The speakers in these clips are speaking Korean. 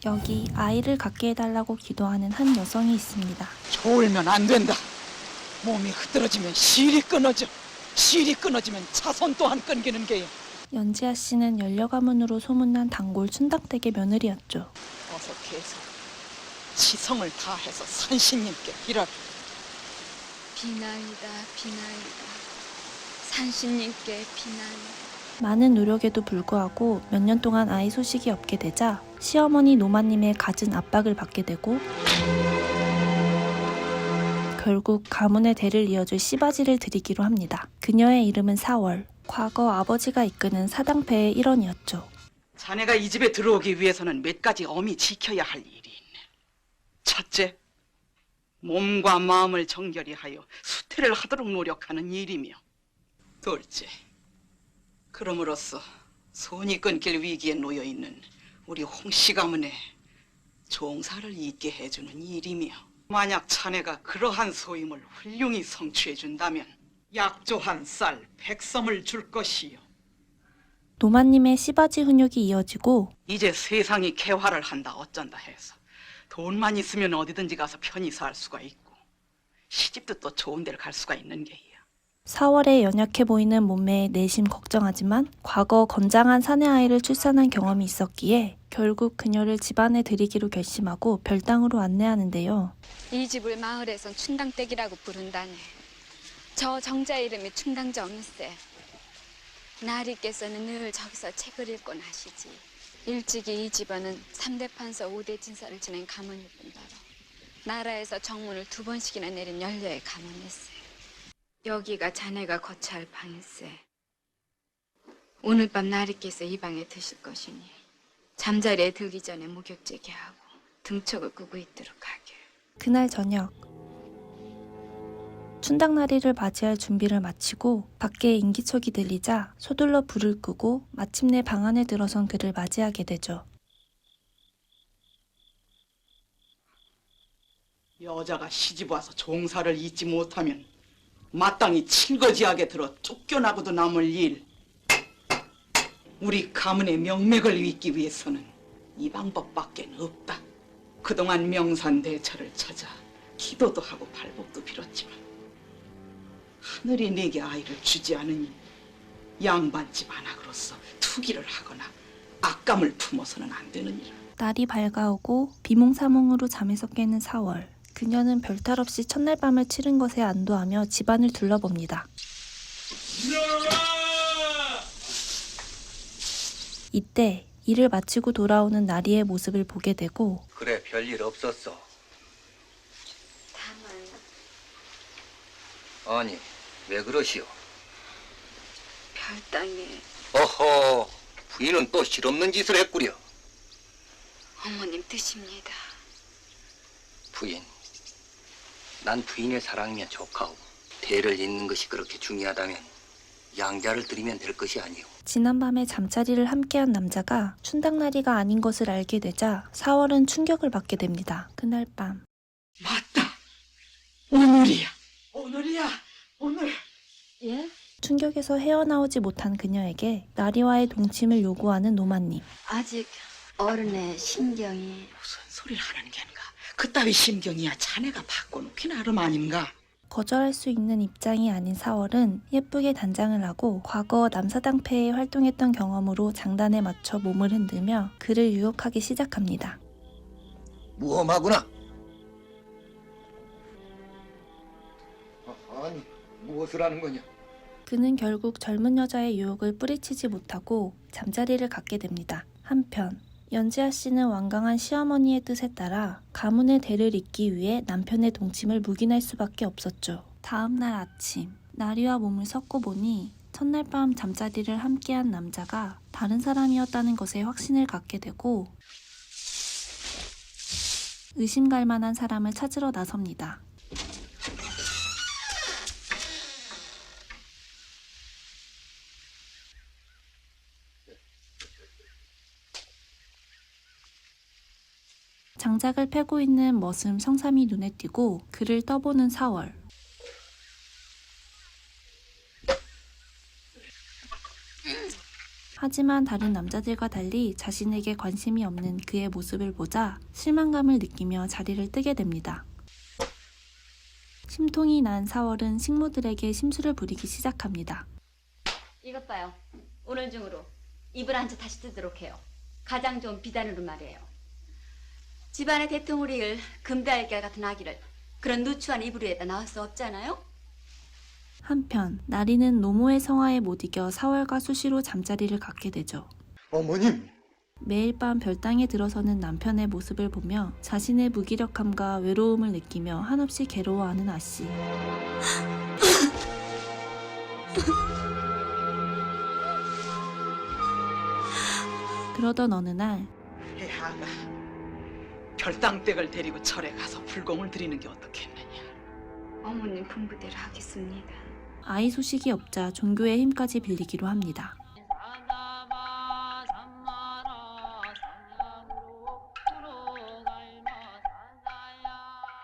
여기 아이를 갖게 해달라고 기도하는 한 여성이 있습니다. 졸면 안 된다. 몸이 흐트러지면 실이 끊어져. 실이 끊어지면 차선 또한 끊기는 게요. 연지아 씨는 연려가문으로 소문난 단골 춘당댁의 며느리였죠. 어서 계속 지성을 다해서 산신님께 빌어라. 비나이다 비나이다 산신님께 비나이다. 많은 노력에도 불구하고 몇 년 동안 아이 소식이 없게 되자 시어머니 노마님의 갖은 압박을 받게 되고 결국 가문의 대를 이어줄 씨바지를 드리기로 합니다. 그녀의 이름은 사월, 과거 아버지가 이끄는 사당패의 일원이었죠. 자네가 이 집에 들어오기 위해서는 몇 가지 엄히 지켜야 할 일이 있네. 첫째, 몸과 마음을 정결히 하여 수태를 하도록 노력하는 일이며, 둘째, 그럼으로써 손이 끊길 위기에 놓여 있는 우리 홍씨 가문의 종사를 잊게 해주는 일이며, 만약 자네가 그러한 소임을 훌륭히 성취해준다면 약조 1쌀 100섬을 줄 것이요. 노마님의 씨바지 훈육이 이어지고 이제 세상이 개화를 한다 어쩐다 해서 돈만 있으면 어디든지 가서 편히 살 수가 있고 시집도 또 좋은 데를 갈 수가 있는 게야. 4월에 연약해 보이는 몸매에 내심 걱정하지만 과거 건장한 사내 아이를 출산한 경험이 있었기에 결국 그녀를 집안에 들이기로 결심하고 별당으로 안내하는데요. 이 집을 마을에선 춘당댁이라고 부른다네. 저 정자 이름이 춘당정일세. 나리께서는 늘 저기서 책을 읽곤 하시지. 일찍이 이 집안은 3대 판서 5대 진사를 지낸 가문일 뿐더러 나라에서 정문을 2번씩이나 내린 연려의 가문일세. 여기가 자네가 거처할 방일세. 오늘 밤 나리께서 이 방에 드실 것이니 잠자리에 들기 전에 목욕제게 하고 등촉을 끄고 있도록 하길. 그날 저녁 춘당나리를 맞이할 준비를 마치고 밖에 인기척이 들리자 서둘러 불을 끄고 마침내 방 안에 들어선 그를 맞이하게 되죠. 여자가 시집 와서 종사를 잊지 못하면 마땅히 칠거지하게 들어 쫓겨나고도 남을 일. 우리 가문의 명맥을 잇기 위해서는 이 방법밖에 없다. 그동안 명산대처를 찾아 기도도 하고 발복도 빌었지만 하늘이 내게 아이를 주지 않으니 양반집 안악으로서 투기를 하거나 악감을 품어서는 안 되느니라. 날이 밝아오고 비몽사몽으로 잠에서 깨는 4월. 그녀는 별탈 없이 첫날 밤을 치른 것에 안도하며 집안을 둘러봅니다. 이때 일을 마치고 돌아오는 나리의 모습을 보게 되고 그래, 별일 없었어. 다만 아니, 왜 그러시오? 별당에 어허, 부인은 또 실없는 짓을 했구려. 어머님 드십니다. 부인, 난 부인의 사랑이면 좋가오. 대를 잇는 것이 그렇게 중요하다면 양자를 드리면 될 것이 아니오. 지난밤에 잠자리를 함께한 남자가 춘당나리가 아닌 것을 알게 되자 4월은 충격을 받게 됩니다. 그날 밤 맞다. 오늘이야. 오늘이야. 오늘. 예? 충격에서 헤어나오지 못한 그녀에게 나리와의 동침을 요구하는 노마님. 아직 어른의 신경이 무슨 소리를 하는 겐가. 그따위 심경이야 자네가 바꿔놓긴 하름 아닌가. 거절할 수 있는 입장이 아닌 4월은 예쁘게 단장을 하고 과거 남사당패에 활동했던 경험으로 장단에 맞춰 몸을 흔들며 그를 유혹하기 시작합니다. 무엄하구나. 아니, 무엇을 하는 거냐? 그는 결국 젊은 여자의 유혹을 뿌리치지 못하고 잠자리를 갖게 됩니다. 한편 연지아 씨는 완강한 시어머니의 뜻에 따라 가문의 대를 잇기 위해 남편의 동침을 묵인할 수밖에 없었죠. 다음 날 아침 나리와 몸을 섞고 보니 첫날 밤 잠자리를 함께한 남자가 다른 사람이었다는 것에 확신을 갖게 되고 의심갈 만한 사람을 찾으러 나섭니다. 장작을 패고 있는 머슴 성삼이 눈에 띄고 그를 떠보는 4월. 하지만 다른 남자들과 달리 자신에게 관심이 없는 그의 모습을 보자 실망감을 느끼며 자리를 뜨게 됩니다. 심통이 난 4월은 식모들에게 심술을 부리기 시작합니다. 이것 봐요. 오늘 중으로 이불 한 채 다시 뜨도록 해요. 가장 좋은 비단으로 말이에요. 집안의 대통우리를 금달걀 같은 아기를 그런 누추한 이불 위에다 낳을 수 없잖아요? 한편 나리는 노모의 성화에 못 이겨 4월과 수시로 잠자리를 갖게 되죠. 어머님, 매일 밤 별당에 들어서는 남편의 모습을 보며 자신의 무기력함과 외로움을 느끼며 한없이 괴로워하는 아씨. 그러던 어느 날 해하가 별당댁을 데리고 절에 가서 불공을 드리는 게 어떻겠느냐. 어머님 분부대로 하겠습니다. 아이 소식이 없자 종교의 힘까지 빌리기로 합니다.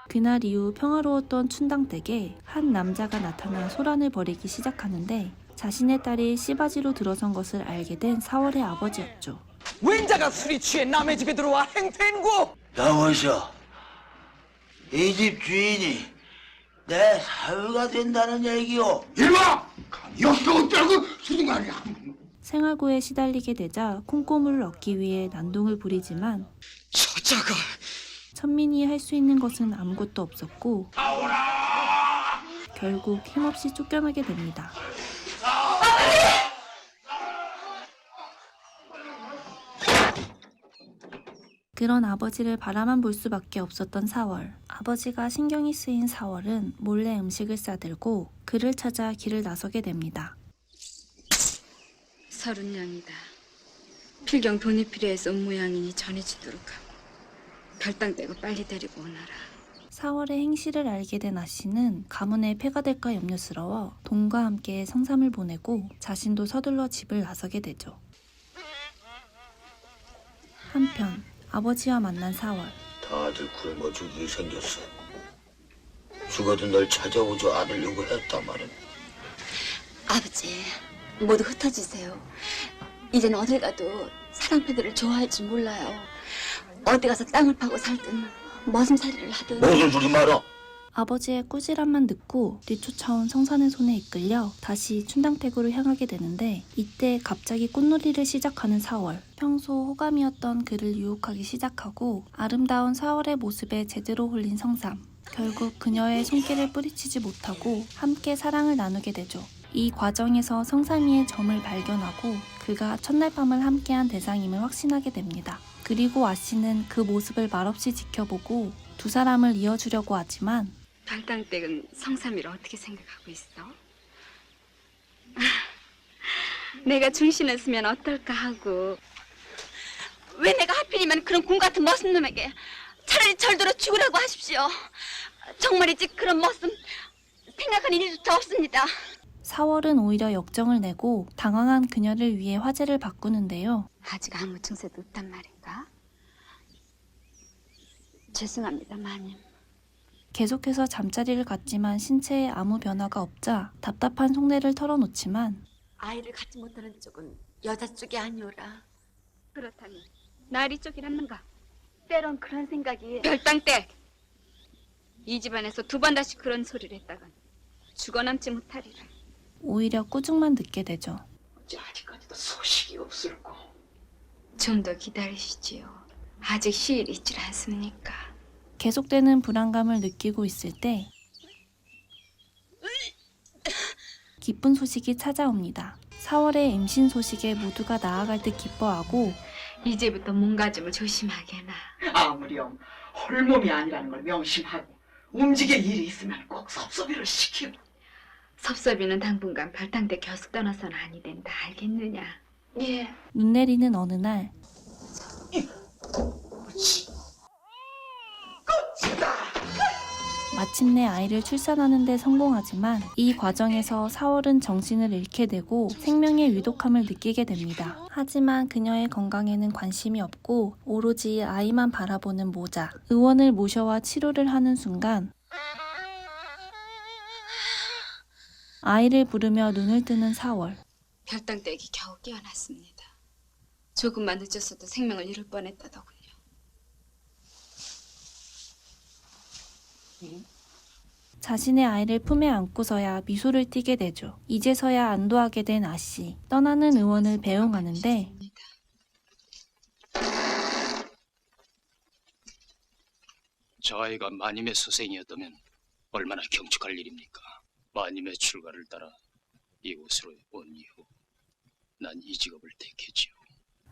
그날 이후 평화로웠던 춘당댁에 한 남자가 나타나 소란을 벌이기 시작하는데 자신의 딸이 씨바지로 들어선 것을 알게 된 4월의 아버지였죠. 웬자가 술이 취해 남의 집에 들어와 행패인고? 나오셔. 이 집 주인이 내 사위가 된다는 얘기요. 이리와! 여기가 어쩌라고 수중간이야. 생활고에 시달리게 되자 콩고물을 얻기 위해 난동을 부리지만 저자가 천민이 할 수 있는 것은 아무것도 없었고 결국 힘없이 쫓겨나게 됩니다. 그런 아버지를 바라만 볼 수밖에 없었던 4월. 아버지가 신경이 쓰인 4월은 몰래 음식을 싸들고 그를 찾아 길을 나서게 됩니다. 30냥이다. 필경 돈이 필요해서 온 모양이니 전해주도록 하고 별당댁을 빨리 데리고 오너라. 4월의 행실을 알게 된 아씨는 가문에 폐가 될까 염려스러워 돈과 함께 성삼을 보내고 자신도 서둘러 집을 나서게 되죠. 한편 아버지와 만난 4월. 다들 굶어 죽이 생겼어. 죽어도 널 찾아오죠 않으려고 했단 말은. 아버지, 모두 흩어지세요. 이제는 어딜 가도 사랑패들을 좋아할 줄 몰라요. 어디 가서 땅을 파고 살든 머슴살이를 하든. 무슨 소리 말어? 아버지의 꾸지람만 듣고 뒤쫓아온 성산의 손에 이끌려 다시 춘당택으로 향하게 되는데 이때 갑자기 꽃놀이를 시작하는 4월. 평소 호감이었던 그를 유혹하기 시작하고 아름다운 4월의 모습에 제대로 홀린 성삼. 결국 그녀의 손길을 뿌리치지 못하고 함께 사랑을 나누게 되죠. 이 과정에서 성삼이의 점을 발견하고 그가 첫날 밤을 함께한 대상임을 확신하게 됩니다. 그리고 아씨는 그 모습을 말없이 지켜보고 두 사람을 이어주려고 하지만 별당댁은 성삼이를 어떻게 생각하고 있어? 내가 중신을 쓰면 어떨까 하고. 왜 내가 하필이면 그런 공 같은 머슴 놈에게 차라리 절들어 죽으라고 하십시오. 정말이지 그런 머슴 생각한 일조차 없습니다. 4월은 오히려 역정을 내고 당황한 그녀를 위해 화제를 바꾸는데요. 아직 아무 증세도 없단 말인가? 죄송합니다, 마님. 계속해서 잠자리를 갖지만 신체에 아무 변화가 없자 답답한 속내를 털어놓지만 아이를 갖지 못하는 쪽은 여자 쪽이 아니오라. 그렇다니 나리 쪽이란는가? 때론 그런 생각이. 별당댁! 이 집안에서 두 번 다시 그런 소리를 했다간 죽어남지 못하리라. 오히려 꾸중만 듣게 되죠. 어째 아직까지도 소식이 없을꼬. 좀 더 기다리시지요. 아직 시일이 있질 않습니까? 계속되는 불안감을 느끼고 있을 때 기쁜 소식이 찾아옵니다. 4월의 임신 소식에 모두가 나아갈 듯 기뻐하고 이제부터 몸가짐을 조심하게 나. 아무렴 홀몸이 아니라는 걸 명심하고 움직일 일이 있으면 꼭 섭섭이를 시키고. 섭섭이는 당분간 별당댁 겨숙 떠나서는 아니 된다. 알겠느냐? 예. 눈 내리는 어느 날 마침내 아이를 출산하는 데 성공하지만 이 과정에서 4월은 정신을 잃게 되고 생명의 위독함을 느끼게 됩니다. 하지만 그녀의 건강에는 관심이 없고 오로지 아이만 바라보는 모자. 의원을 모셔와 치료를 하는 순간 아이를 부르며 눈을 뜨는 4월. 별당댁이 겨우 깨어났습니다. 조금만 늦었어도 생명을 잃을 뻔했다더군요. 자신의 아이를 품에 안고서야 미소를 띠게 되죠. 이제서야 안도하게 된 아씨. 떠나는 의원을 배웅하는데 저 아이가 마님의 서생이었다면 얼마나 경축할 일입니까? 마님의 출가를 따라 이곳으로 온 이후 난 이 직업을 택했지요.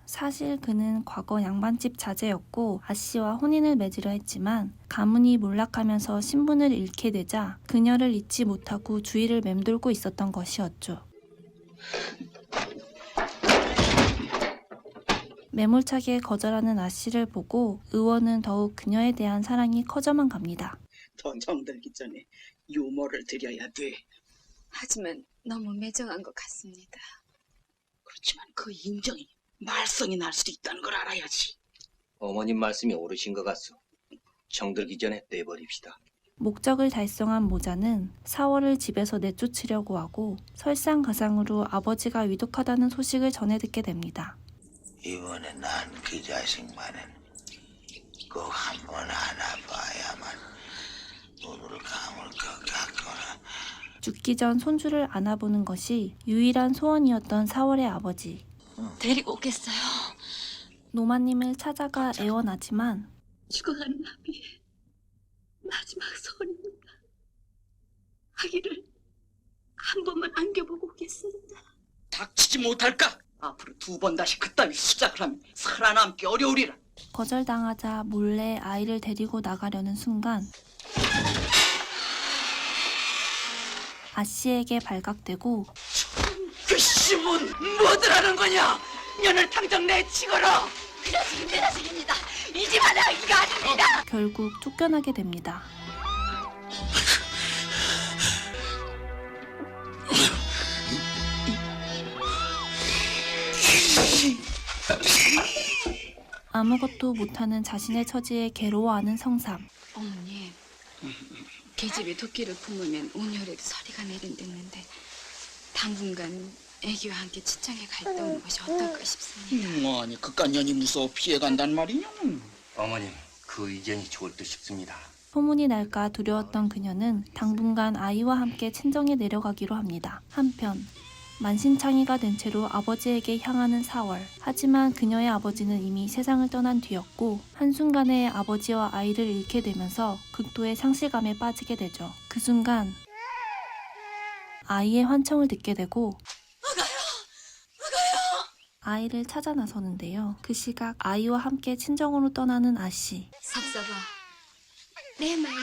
사실 그는 과거 양반집 자제였고 아씨와 혼인을 맺으려 했지만 가문이 몰락하면서 신분을 잃게 되자 그녀를 잊지 못하고 주위를 맴돌고 있었던 것이었죠. 매몰차게 거절하는 아씨를 보고 의원은 더욱 그녀에 대한 사랑이 커져만 갑니다. 더 정들기 전에 유머를 드려야 돼. 하지만 너무 매정한 것 같습니다. 그렇지만 그 인정이 말썽이 날 수도 있다는 걸 알아야지. 어머님 말씀이 옳으신 것 같소. 정들기 전에 떼버립시다. 목적을 달성한 모자는 4월을 집에서 내쫓으려고 하고 설상가상으로 아버지가 위독하다는 소식을 전해 듣게 됩니다. 이번에 난 그 자식만은 꼭 한번 안아봐야만 눈을 감을 것 같거나. 죽기 전 손주를 안아보는 것이 유일한 소원이었던 4월의 아버지. 데리고 오겠어요. 노마님을 찾아가 애원하지만 죽어가는 나비의 마지막 소원입니다. 아기를 한 번만 안겨보고 오겠습니다. 닥치지 못할까? 앞으로 2번 다시 그따위 수작을 하면 살아남기 어려우리라. 거절당하자 몰래 아이를 데리고 나가려는 순간 아씨에게 발각되고 그 씨문 뭐들 하는 거냐? 년을 당장 내치거라. 그 자식이 내 자식입니다. 이 집안의 아기가 아닙니다. 결국 쫓겨나게 됩니다. 아무것도 못하는 자신의 처지에 괴로워하는 성삼. 어머님, 계집이 도끼를 품으면 온혈에도 서리가 내린댔는데 당분간 애기와 함께 친정에 갔다 오는 것이 어떨까 싶습니다. 아니 그깟 년이 무서워 피해간단 말이냐? 어머님, 그 의견이 좋을 듯 싶습니다. 소문이 날까 두려웠던 그녀는 당분간 아이와 함께 친정에 내려가기로 합니다. 한편 만신창이가 된 채로 아버지에게 향하는 4월. 하지만 그녀의 아버지는 이미 세상을 떠난 뒤였고 한순간에 아버지와 아이를 잃게 되면서 극도의 상실감에 빠지게 되죠. 그 순간 아이의 환청을 듣게 되고 아이를 찾아 나서는데요. 그 시각 아이와 함께 친정으로 떠나는 아씨. 섭섭아, 내 말은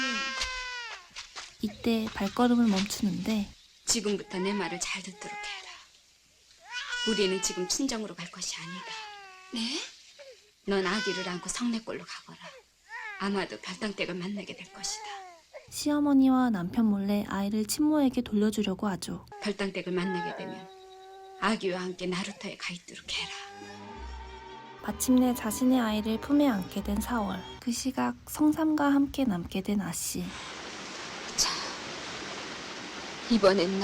이때 발걸음을 멈추는데 지금부터 내 말을 잘 듣도록 해라. 우리는 지금 친정으로 갈 것이 아니다. 네? 넌 아기를 안고 성내골로 가거라. 아마도 별당댁을 만나게 될 것이다. 시어머니와 남편 몰래 아이를 친모에게 돌려주려고 하죠. 별당댁을 만나게 되면 아기와 함께 나루터에 가 있도록 해라. 마침내 자신의 아이를 품에 안게 된 4월. 그 시각 성삼과 함께 남게 된 아씨. 자, 이번엔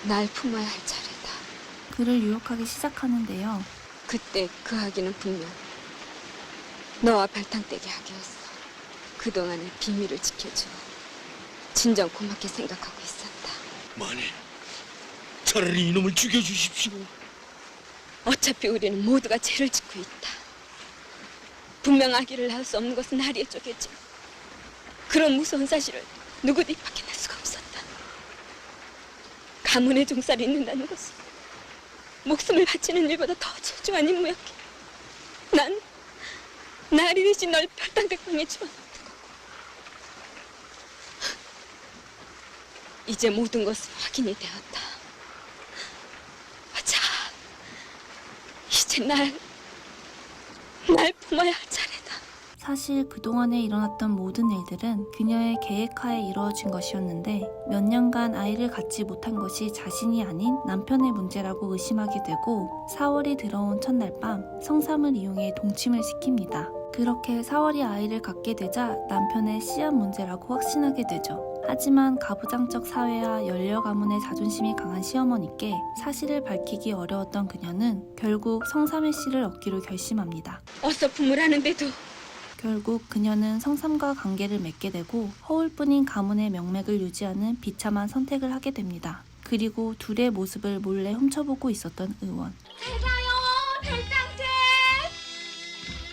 날 품어야 할 차례다. 그를 유혹하기 시작하는데요. 그때 그 아기는 분명 너와 별당댁의 아기였어. 그동안의 비밀을 지켜주어 진정 고맙게 생각하고 있었다. 마님, 차라리 이놈을 죽여주십시오. 어차피 우리는 모두가 죄를 짓고 있다. 분명 아기를 낳을 수 없는 것은 하리의 쪽이지. 그런 무서운 사실을 누구도 입 밖에 낼 수가 없었다. 가문의 종살이 있는다는 것은 목숨을 바치는 일보다 더 소중한 임무였기에 난 나리 대신 널 별당대방에 집어넣는 거고 이제 모든 것은 확인이 되었다. 자, 이제 날 품어야 할 차례다. 사실 그동안에 일어났던 모든 일들은 그녀의 계획하에 이루어진 것이었는데 몇 년간 아이를 갖지 못한 것이 자신이 아닌 남편의 문제라고 의심하게 되고 4월이 들어온 첫날 밤 성삼을 이용해 동침을 시킵니다. 그렇게 4월이 아이를 갖게 되자 남편의 씨앗 문제라고 확신하게 되죠. 하지만 가부장적 사회와 연려 가문의 자존심이 강한 시어머니께 사실을 밝히기 어려웠던 그녀는 결국 성삼일 씨를 얻기로 결심합니다. 어서 부모라는데도 결국 그녀는 성삼과 관계를 맺게 되고 허울뿐인 가문의 명맥을 유지하는 비참한 선택을 하게 됩니다. 그리고 둘의 모습을 몰래 훔쳐보고 있었던 의원.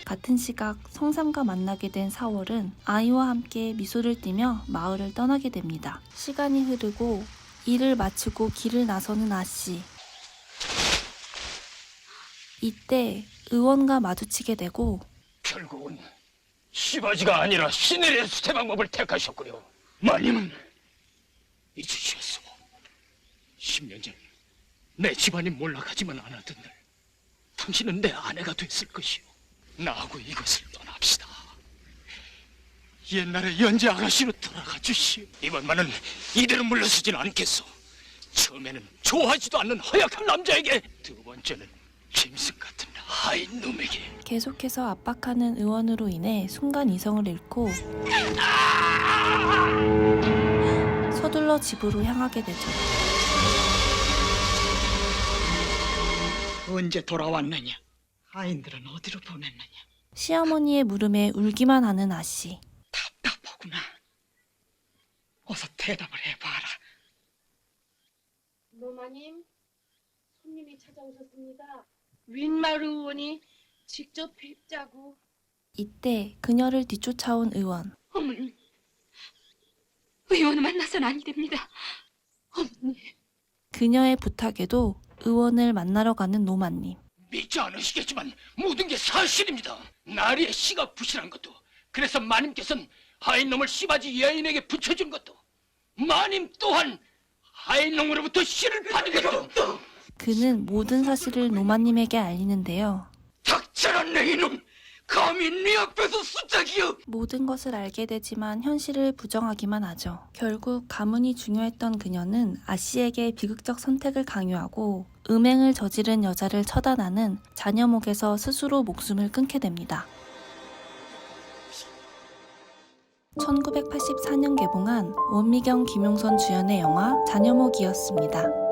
같은 시각 성삼과 만나게 된 4월은 아이와 함께 미소를 띠며 마을을 떠나게 됩니다. 시간이 흐르고 일을 마치고 길을 나서는 아씨. 이때 의원과 마주치게 되고 결국은 시바지가 아니라 시내의 수태 방법을 택하셨군요. 마님은 잊으셨소. 10년 전 내 집안이 몰락하지만 않았던 날 당신은 내 아내가 됐을 것이오. 나하고 이것을 떠납시다. 옛날에 연재 아가씨로 돌아가 주시오. 이번만은 이대로 물러서진 않겠소. 처음에는 좋아하지도 않는 허약한 남자에게, 두 번째는 짐승 같은 하인 놈에게. 계속해서 압박하는 의원으로 인해 순간 이성을 잃고 서둘러 집으로 향하게 되죠. 언제 돌아왔느냐? 하인들은 어디로 보냈느냐? 시어머니의 물음에 울기만 하는 아씨. 답답하구나. 어서 대답을 해봐라. 노마님, 손님이 찾아오셨습니다. 윈마을 의원이 직접 뵙자고. 이때 그녀를 뒤쫓아온 의원. 어머니, 의원을 만나서는 아니 됩니다. 어머니. 그녀의 부탁에도 의원을 만나러 가는 노마님. 믿지 않으시겠지만 모든 게 사실입니다. 나리의 씨가 부실한 것도, 그래서 마님께서는 하인놈을 씨바지 여인에게 붙여준 것도, 마님 또한 하인놈으로부터 씨를 받은 것도. 그는 모든 사실을 노마님에게 알리는데요. 닥쳐라 내 이놈! 감히 네 앞에서 수작이여! 모든 것을 알게 되지만 현실을 부정하기만 하죠. 결국 가문이 중요했던 그녀는 아씨에게 비극적 선택을 강요하고 음행을 저지른 여자를 처단하는 자녀목에서 스스로 목숨을 끊게 됩니다. 1984년 개봉한 원미경, 김용선 주연의 영화 자녀목이었습니다.